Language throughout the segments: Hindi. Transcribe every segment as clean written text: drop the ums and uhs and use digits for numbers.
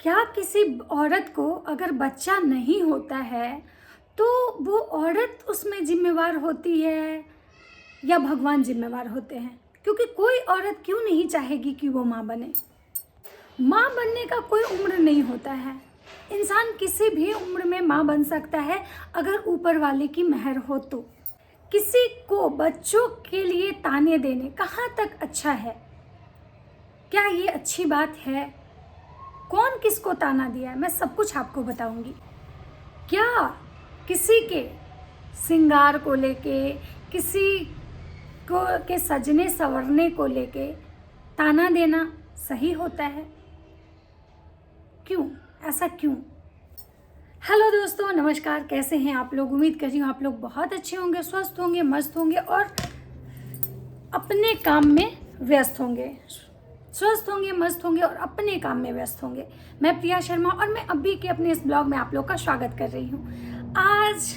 क्या किसी औरत को अगर बच्चा नहीं होता है तो वो औरत उसमें जिम्मेवार होती है या भगवान जिम्मेवार होते हैं? क्योंकि कोई औरत क्यों नहीं चाहेगी कि वो माँ बने। माँ बनने का कोई उम्र नहीं होता है। इंसान किसी भी उम्र में माँ बन सकता है अगर ऊपर वाले की मेहर हो तो। किसी को बच्चों के लिए ताने देने कहाँ तक अच्छा है? क्या ये अच्छी बात है? कौन किसको ताना दिया है, मैं सब कुछ आपको बताऊंगी। क्या किसी के श्रृंगार को लेके, किसी को के सजने संवरने को लेके ताना देना सही होता है? क्यों? ऐसा क्यों? हेलो दोस्तों, नमस्कार। कैसे हैं आप लोग? उम्मीद कर रही हूँ आप लोग बहुत अच्छे होंगे, स्वस्थ होंगे, मस्त होंगे और अपने काम में व्यस्त होंगे। स्वस्थ होंगे, मस्त होंगे और अपने काम में व्यस्त होंगे। मैं प्रिया शर्मा और मैं अभी के अपने इस ब्लॉग में आप लोग का स्वागत कर रही हूँ। आज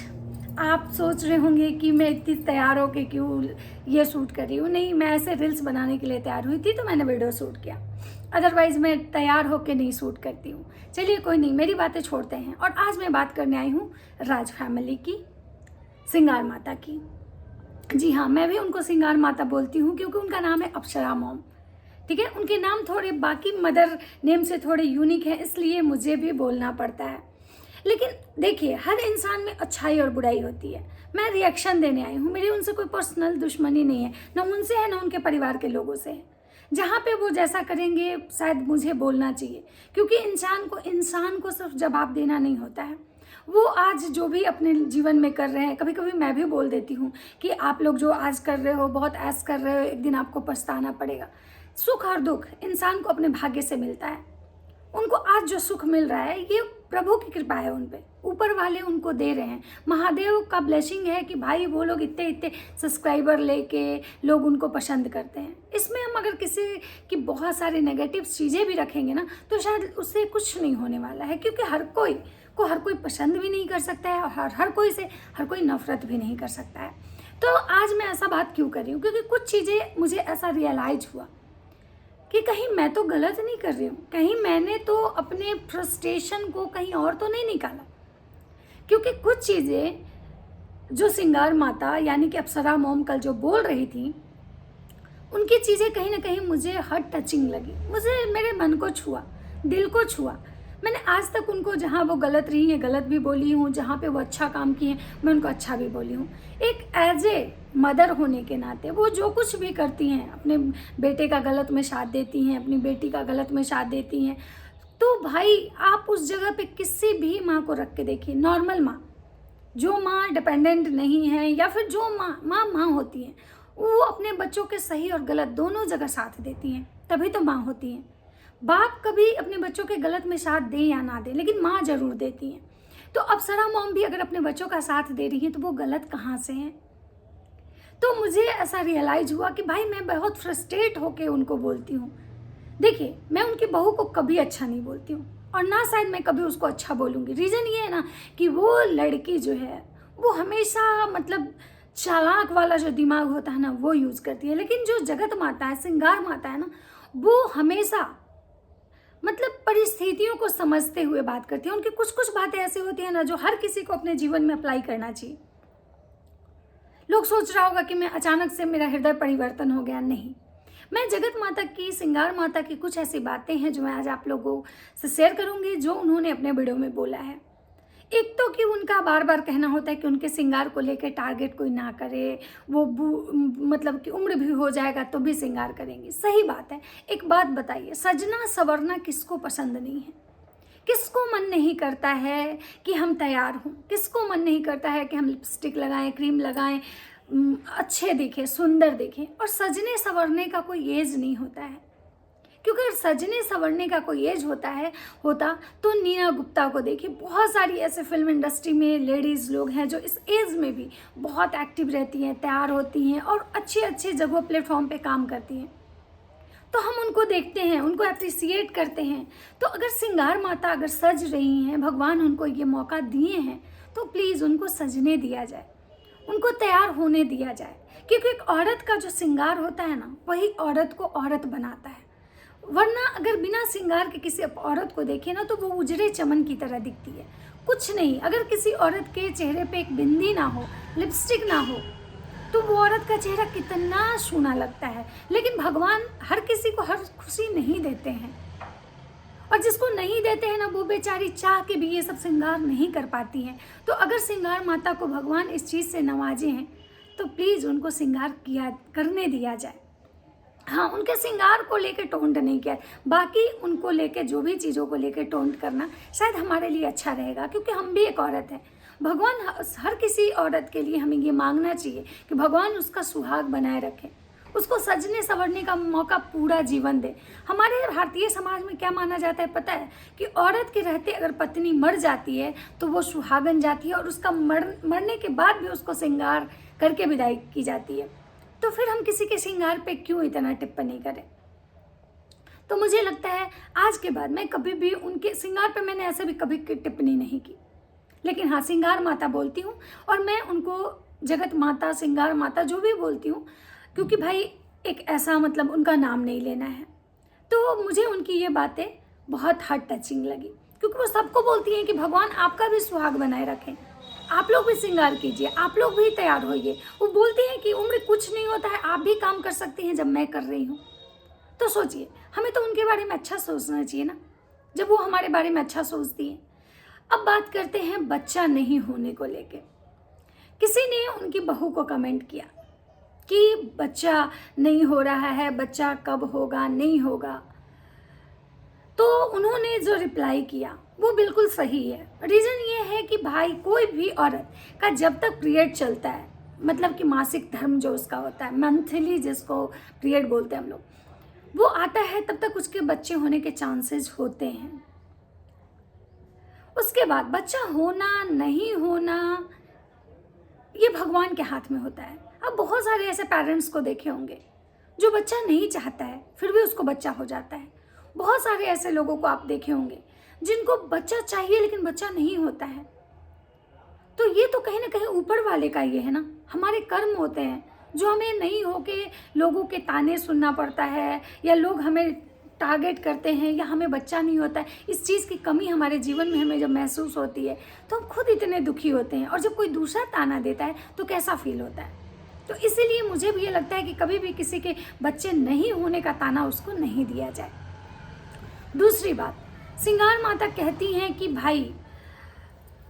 आप सोच रहे होंगे कि मैं इतनी तैयार होके क्यों ये शूट कर रही हूँ। नहीं, मैं ऐसे रील्स बनाने के लिए तैयार हुई थी तो मैंने वीडियो शूट किया। अदरवाइज मैं तैयार होके नहीं शूट करती हूँ। चलिए कोई नहीं, मेरी बातें छोड़ते हैं और आज मैं बात करने आई हूँ राज फैमिली की, श्रृंगार माता की। जी हाँ, मैं भी उनको श्रृंगार माता बोलती हूँ क्योंकि उनका नाम है अप्सरा मॉम। ठीक है, उनके नाम थोड़े बाकी मदर नेम से थोड़े यूनिक हैं, इसलिए मुझे भी बोलना पड़ता है। लेकिन देखिए, हर इंसान में अच्छाई और बुराई होती है। मैं रिएक्शन देने आई हूँ, मेरी उनसे कोई पर्सनल दुश्मनी नहीं है, ना उनसे है ना उनके परिवार के लोगों से है। जहाँ पे वो जैसा करेंगे शायद मुझे बोलना चाहिए, क्योंकि इंसान को सिर्फ जवाब देना नहीं होता है। वो आज जो भी अपने जीवन में कर रहे हैं, कभी कभी मैं भी बोल देती हूँ कि आप लोग जो आज कर रहे हो बहुत ऐश कर रहे हो, एक दिन आपको पछताना पड़ेगा। सुख और दुख इंसान को अपने भाग्य से मिलता है। उनको आज जो सुख मिल रहा है ये प्रभु की कृपा है, उन पे ऊपर वाले उनको दे रहे हैं। महादेव का ब्लेसिंग है कि भाई वो लोग इतने इतने सब्सक्राइबर लेके लोग उनको पसंद करते हैं। इसमें हम अगर किसी की बहुत सारी नेगेटिव चीज़ें भी रखेंगे ना तो शायद उससे कुछ नहीं होने वाला है, क्योंकि हर कोई पसंद भी नहीं कर सकता है और हर कोई से हर कोई नफरत भी नहीं कर सकता है। तो आज मैं ऐसा बात क्यों कर रही हूँ? क्योंकि कुछ चीज़ें मुझे ऐसा रियलाइज हुआ कि कहीं मैं तो गलत नहीं कर रही हूँ, कहीं मैंने तो अपने फ्रस्ट्रेशन को कहीं और तो नहीं निकाला। क्योंकि कुछ चीज़ें जो श्रृंगार माता यानी कि अप्सरा मॉम कल जो बोल रही थी, उनकी चीज़ें कहीं ना कहीं मुझे हर्ट टचिंग लगी, मुझे मेरे मन को छुआ, दिल को छुआ। मैंने आज तक उनको जहाँ वो गलत रही हैं गलत भी बोली हूँ, जहाँ पे वो अच्छा काम किए हैं मैं उनको अच्छा भी बोली हूँ। एक एज ए मदर होने के नाते वो जो कुछ भी करती हैं, अपने बेटे का गलत में साथ देती हैं, अपनी बेटी का गलत में साथ देती हैं, तो भाई आप उस जगह पे किसी भी माँ को रख के देखिए, नॉर्मल माँ, जो माँ डिपेंडेंट नहीं है या फिर जो माँ होती हैं, वो अपने बच्चों के सही और गलत दोनों जगह साथ देती हैं, तभी तो माँ होती हैं। बाप कभी अपने बच्चों के गलत में साथ दे या ना दे, लेकिन माँ जरूर देती हैं। तो अप्सरा मॉम भी अगर अपने बच्चों का साथ दे रही है तो वो गलत कहाँ से हैं? तो मुझे ऐसा रियलाइज हुआ कि भाई मैं बहुत फ्रस्ट्रेट होके उनको बोलती हूँ। देखिए, मैं उनकी बहू को कभी अच्छा नहीं बोलती हूँ और ना शायद मैं कभी उसको अच्छा बोलूँगी। रीज़न ये है ना कि वो लड़की जो है वो हमेशा मतलब चालाक वाला जो दिमाग होता है ना वो यूज़ करती है, लेकिन जो जगत माता है, श्रृंगार माता है ना, वो हमेशा मतलब परिस्थितियों को समझते हुए बात करती है। उनकी कुछ कुछ बातें ऐसी होती है ना जो हर किसी को अपने जीवन में अप्लाई करना चाहिए। लोग सोच रहा होगा कि मैं अचानक से मेरा हृदय परिवर्तन हो गया, नहीं। मैं जगत माता की, श्रृंगार माता की कुछ ऐसी बातें हैं जो मैं आज आप लोगों से शेयर करूंगी, जो उन्होंने अपने वीडियो में बोला है। एक तो कि उनका बार बार कहना होता है कि उनके श्रृंगार को लेकर टारगेट कोई ना करे, वो मतलब कि उम्र भी हो जाएगा तो भी श्रृंगार करेंगी। सही बात है। एक बात बताइए, सजना संवरना किसको पसंद नहीं है? किसको मन नहीं करता है कि हम तैयार हों? किसको मन नहीं करता है कि हम लिपस्टिक लगाएं, क्रीम लगाएं, अच्छे दिखें, सुंदर दिखें? और सजने संवरने का कोई एज नहीं होता है, क्योंकि अगर सजने संवरने का कोई एज होता तो नीना गुप्ता को देखिए, बहुत सारी ऐसे फिल्म इंडस्ट्री में लेडीज़ लोग हैं जो इस एज में भी बहुत एक्टिव रहती हैं, तैयार होती हैं और अच्छी अच्छी जगह प्लेटफॉर्म पे काम करती हैं। तो हम उनको देखते हैं, उनको अप्रिसिएट करते हैं। तो अगर श्रृंगार माता अगर सज रही हैं, भगवान उनको ये मौका दिए हैं, तो प्लीज़ उनको सजने दिया जाए, उनको तैयार होने दिया जाए। क्योंकि एक औरत का जो श्रृंगार होता है ना, वही औरत को औरत बनाता है। वरना अगर बिना श्रृंगार के किसी औरत को देखे ना तो वो उजड़े चमन की तरह दिखती है, कुछ नहीं। अगर किसी औरत के चेहरे पे एक बिंदी ना हो, लिपस्टिक ना हो, तो वो औरत का चेहरा कितना सूना लगता है। लेकिन भगवान हर किसी को हर खुशी नहीं देते हैं, और जिसको नहीं देते हैं ना वो बेचारी चाह के भी ये सब श्रृंगार नहीं कर पाती हैं। तो अगर श्रृंगार माता को भगवान इस चीज़ से नवाजे हैं तो प्लीज़ उनको श्रृंगार किया करने दिया जाए। हाँ, उनके श्रृंगार को लेके टोंट नहीं किया, बाकी उनको लेके जो भी चीज़ों को लेके टोंट करना शायद हमारे लिए अच्छा रहेगा, क्योंकि हम भी एक औरत है। भगवान हर किसी औरत के लिए हमें ये मांगना चाहिए कि भगवान उसका सुहाग बनाए रखे, उसको सजने संवरने का मौका पूरा जीवन दे। हमारे भारतीय समाज में क्या माना जाता है पता है, कि औरत के रहते अगर पत्नी मर जाती है तो वो सुहागन जाती है, और उसका मरने के बाद भी उसको श्रृंगार करके विदाई की जाती है। तो फिर हम किसी के श्रृंगार पे क्यों इतना टिप्पणी करें। तो मुझे लगता है आज के बाद मैं कभी भी उनके श्रृंगार पे मैंने ऐसे भी कभी टिप्पणी नहीं की। लेकिन हाँ, श्रृंगार माता बोलती हूँ, और मैं उनको जगत माता, श्रृंगार माता जो भी बोलती हूँ, क्योंकि भाई एक ऐसा मतलब उनका नाम नहीं लेना है। तो मुझे उनकी ये बातें बहुत हार्ट टचिंग लगी, क्योंकि वो सबको बोलती हैं कि भगवान आपका भी सुहाग बनाए रखें, आप लोग भी श्रृंगार कीजिए, आप लोग भी तैयार होइए। वो बोलती हैं कि उम्र कुछ नहीं होता है, आप भी काम कर सकती हैं जब मैं कर रही हूँ। तो सोचिए, हमें तो उनके बारे में अच्छा सोचना चाहिए ना, जब वो हमारे बारे में अच्छा सोचती हैं। अब बात करते हैं बच्चा नहीं होने को लेके। किसी ने उनकी बहू को कमेंट किया कि बच्चा नहीं हो रहा है, बच्चा कब होगा, नहीं होगा। तो उन्होंने जो रिप्लाई किया वो बिल्कुल सही है। रीज़न ये है कि भाई कोई भी औरत का जब तक पीरियड चलता है, मतलब कि मासिक धर्म जो उसका होता है, मंथली जिसको पीरियड बोलते हैं हम लोग, वो आता है, तब तक उसके बच्चे होने के चांसेस होते हैं। उसके बाद बच्चा होना नहीं होना ये भगवान के हाथ में होता है। अब बहुत सारे ऐसे पेरेंट्स को देखे होंगे जो बच्चा नहीं चाहता है फिर भी उसको बच्चा हो जाता है। बहुत सारे ऐसे लोगों को आप देखे होंगे जिनको बच्चा चाहिए लेकिन बच्चा नहीं होता है। तो ये तो कहीं ना कहीं ऊपर वाले का ये है ना, हमारे कर्म होते हैं जो हमें नहीं होके लोगों के ताने सुनना पड़ता है, या लोग हमें टारगेट करते हैं, या हमें बच्चा नहीं होता है। इस चीज़ की कमी हमारे जीवन में हमें जब महसूस होती है तो हम खुद इतने दुखी होते हैं, और जब कोई दूसरा ताना देता है तो कैसा फील होता है। तो इसीलिए मुझे भी ये लगता है कि कभी भी किसी के बच्चे नहीं होने का ताना उसको नहीं दिया जाए। दूसरी बात, श्रृंगार माता कहती हैं कि भाई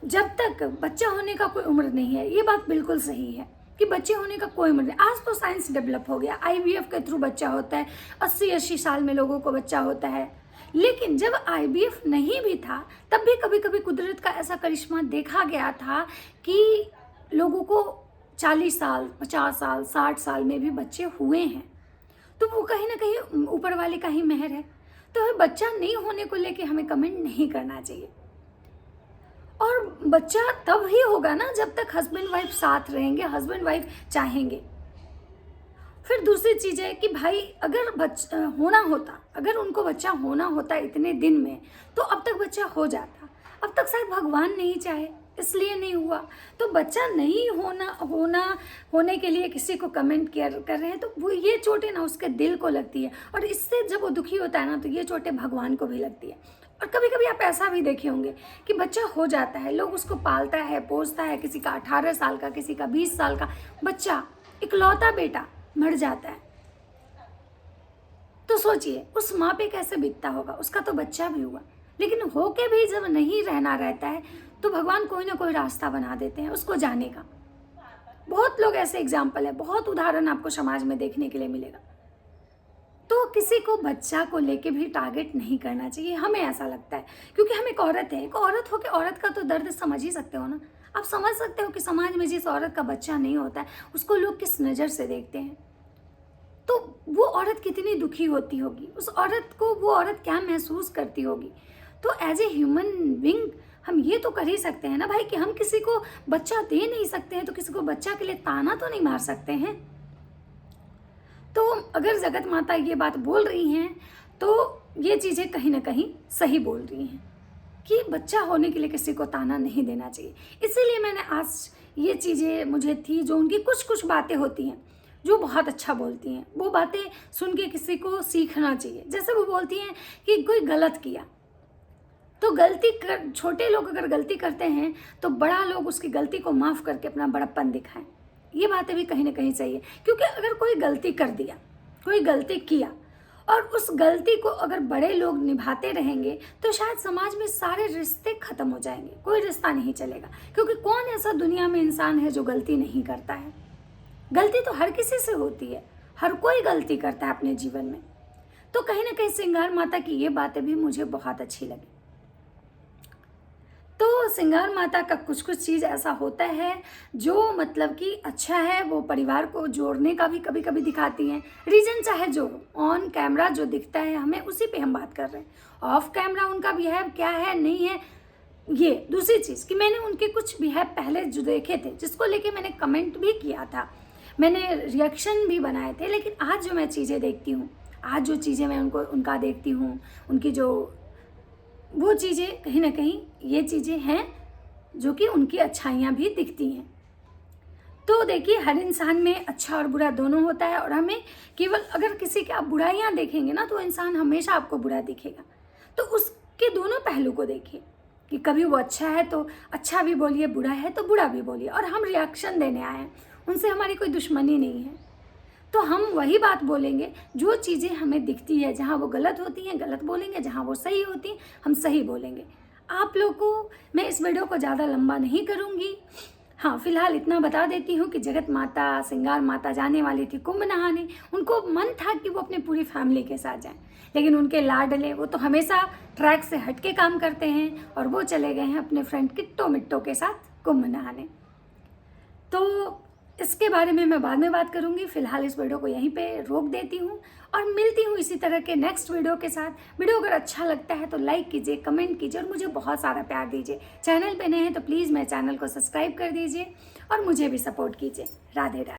जब तक बच्चा होने का कोई उम्र नहीं है, ये बात बिल्कुल सही है कि बच्चे होने का कोई उम्र नहीं। आज तो साइंस डेवलप हो गया, IVF के थ्रू बच्चा होता है, 80-80 साल में लोगों को बच्चा होता है। लेकिन जब IVF नहीं भी था तब भी कभी कभी कुदरत का ऐसा करिश्मा देखा गया था कि लोगों को 40 साल, 50 साल, 60 साल में भी बच्चे हुए हैं। तो वो कहीं ना कहीं ऊपर वाले का ही मेहर है। तो बच्चा नहीं होने को लेके हमें कमेंट नहीं करना चाहिए। और बच्चा तब ही होगा ना जब तक हस्बैंड वाइफ साथ रहेंगे, हस्बैंड वाइफ चाहेंगे। फिर दूसरी चीज़ है कि भाई अगर बच्चा होना होता, अगर उनको बच्चा होना होता इतने दिन में तो अब तक बच्चा हो जाता। अब तक शायद भगवान नहीं चाहे इसलिए नहीं हुआ। तो बच्चा नहीं होने के लिए किसी को कमेंट कर रहे हैं तो वो ये चोटें ना उसके दिल को लगती है, और इससे जब वो दुखी होता है ना तो ये चोटें भगवान को भी लगती है। और कभी कभी आप ऐसा भी देखे होंगे कि बच्चा हो जाता है, लोग उसको पालता है, पोसता है, किसी का 18 साल का, किसी का 20 साल का बच्चा, इकलौता बेटा मर जाता है। तो सोचिए उस माँ पे कैसे बीतता होगा, उसका तो बच्चा भी हुआ, लेकिन होके भी जब नहीं रहना रहता है तो भगवान कोई ना कोई रास्ता बना देते हैं उसको जाने का। बहुत लोग ऐसे एग्जाम्पल है, बहुत उदाहरण आपको समाज में देखने के लिए मिलेगा। तो किसी को बच्चा को लेके भी टारगेट नहीं करना चाहिए, हमें ऐसा लगता है, क्योंकि हम एक औरत है। एक औरत हो के औरत का तो दर्द समझ ही सकते हो ना। आप समझ सकते हो कि समाज में जिस औरत का बच्चा नहीं होता है उसको लोग किस नज़र से देखते हैं। तो वो औरत कितनी दुखी होती होगी, उस औरत को वो औरत क्या महसूस करती होगी। तो एज ए ह्यूमन बीइंग हम ये तो कर ही सकते हैं ना भाई कि हम किसी को बच्चा दे नहीं सकते हैं तो किसी को बच्चा के लिए ताना तो नहीं मार सकते हैं। तो अगर जगत माता ये बात बोल रही हैं तो ये चीज़ें कहीं ना कहीं सही बोल रही हैं कि बच्चा होने के लिए किसी को ताना नहीं देना चाहिए। इसीलिए मैंने आज ये चीज़ें मुझे थी जो उनकी कुछ कुछ बातें होती हैं जो बहुत अच्छा बोलती हैं, वो बातें सुन के किसी को सीखना चाहिए। जैसे वो बोलती हैं कि कोई गलत किया तो छोटे लोग अगर गलती करते हैं तो बड़ा लोग उसकी गलती को माफ़ करके अपना बड़प्पन दिखाएं। ये बातें भी कहीं ना कहीं सही है, क्योंकि अगर कोई गलती कर दिया, कोई गलती किया और उस गलती को अगर बड़े लोग निभाते रहेंगे तो शायद समाज में सारे रिश्ते खत्म हो जाएंगे, कोई रिश्ता नहीं चलेगा। क्योंकि कौन ऐसा दुनिया में इंसान है जो गलती नहीं करता है? गलती तो हर किसी से होती है, हर कोई गलती करता है अपने जीवन में। तो कहीं ना कहीं श्रृंगार माता की ये बातें भी मुझे बहुत अच्छी लगी। तो श्रृंगार माता का कुछ कुछ चीज़ ऐसा होता है जो मतलब कि अच्छा है, वो परिवार को जोड़ने का भी कभी कभी दिखाती हैं। रीजन चाहे जो ऑन कैमरा जो दिखता है हमें, उसी पे हम बात कर रहे हैं। ऑफ कैमरा उनका बिहेव क्या है नहीं है, ये दूसरी चीज़ कि मैंने उनके कुछ बिहेव पहले जो देखे थे, जिसको लेके मैंने कमेंट भी किया था, मैंने रिएक्शन भी बनाए थे। लेकिन आज जो मैं चीज़ें देखती हूँ, आज जो चीज़ें मैं उनका देखती हूँ, उनकी जो वो चीज़ें कहीं ना कहीं ये चीज़ें हैं जो कि उनकी अच्छाइयाँ भी दिखती हैं। तो देखिए, हर इंसान में अच्छा और बुरा दोनों होता है, और हमें केवल अगर किसी की आप बुराइयाँ देखेंगे ना तो इंसान हमेशा आपको बुरा दिखेगा। तो उसके दोनों पहलू को देखिए कि कभी वो अच्छा है तो अच्छा भी बोलिए, बुरा है तो बुरा भी बोलिए। और हम रिएक्शन देने आए हैं, उनसे हमारी कोई दुश्मनी नहीं है। तो हम वही बात बोलेंगे जो चीज़ें हमें दिखती है। जहाँ वो गलत होती हैं गलत बोलेंगे, जहाँ वो सही होती हैं हम सही बोलेंगे। आप लोगों को मैं इस वीडियो को ज़्यादा लंबा नहीं करूँगी। हाँ, फिलहाल इतना बता देती हूँ कि जगत माता, श्रृंगार माता जाने वाली थी कुंभ नहाने। उनको मन था कि वो अपनी पूरी फैमिली के साथ जाएं, लेकिन उनके लाडले वो तो हमेशा ट्रैक से हट के काम करते हैं और वो चले गए हैं अपने फ्रेंड किट्टो मिट्टो के साथ कुंभ नहाने। तो इसके बारे में मैं बाद में बात करूंगी। फिलहाल इस वीडियो को यहीं पे रोक देती हूँ और मिलती हूँ इसी तरह के नेक्स्ट वीडियो के साथ। वीडियो अगर अच्छा लगता है तो लाइक कीजिए, कमेंट कीजिए और मुझे बहुत सारा प्यार दीजिए। चैनल पे नए हैं तो प्लीज़ मेरे चैनल को सब्सक्राइब कर दीजिए और मुझे भी सपोर्ट कीजिए। राधे राधे।